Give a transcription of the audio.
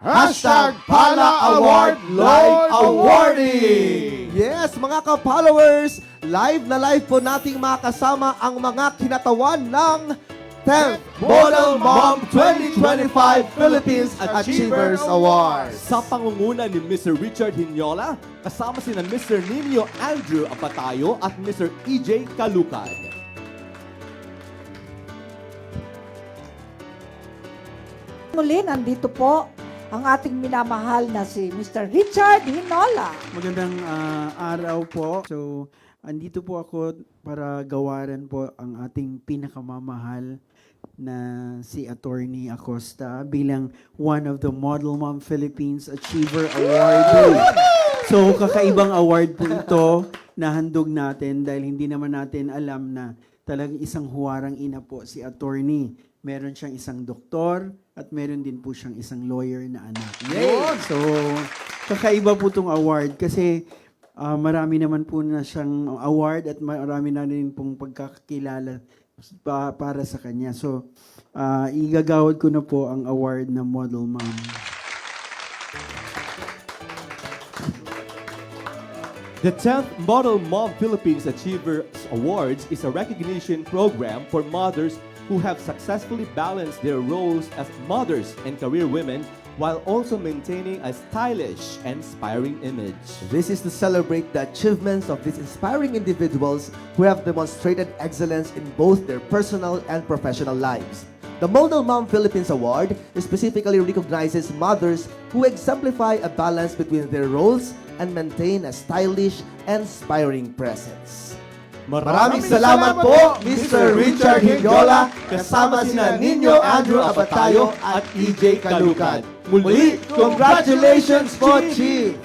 Hashtag Pala Award Live Awarding! Yes, mga ka-followers, live na live po nating makasama ang mga kinatawan ng 10th Model Mom 2025 Philippines Achievers Awards. Sa pangunguna ni Mr. Richard Hinyola, kasama sina Mr. Nino Andrew Apatayo at Mr. EJ Calukad. Muli, nandito po ang ating minamahal na si Mr. Richard Hinola. Magandang araw po. So, andito po ako para gawaran po ang ating pinakamamahal na si Attorney Acosta bilang one of the Model Mom Philippines Achiever Award. So, kakaibang award po ito na handog natin dahil hindi naman natin alam na talagang isang huwarang ina po si Attorney. Meron siyang isang doktor at meron din po siyang isang lawyer na anak. Yay! So, kakaiba po itong award kasi marami naman po na siyang award at marami na rin pong pagkakakilala para sa kanya. So, igagawad ko na po ang award na Model Mom. The 10th Model Mom Philippines Achievers Awards is a recognition program for mothers who have successfully balanced their roles as mothers and career women while also maintaining a stylish and inspiring image. This is to celebrate the achievements of these inspiring individuals who have demonstrated excellence in both their personal and professional lives. The Model Mom Philippines Award specifically recognizes mothers who exemplify a balance between their roles and maintain a stylish and inspiring presence. Maraming salamat po, Mr. Richard Hinola, kasama sina Nino Andrew Abatayo at EJ Calukad. Muli, congratulations po, Chief!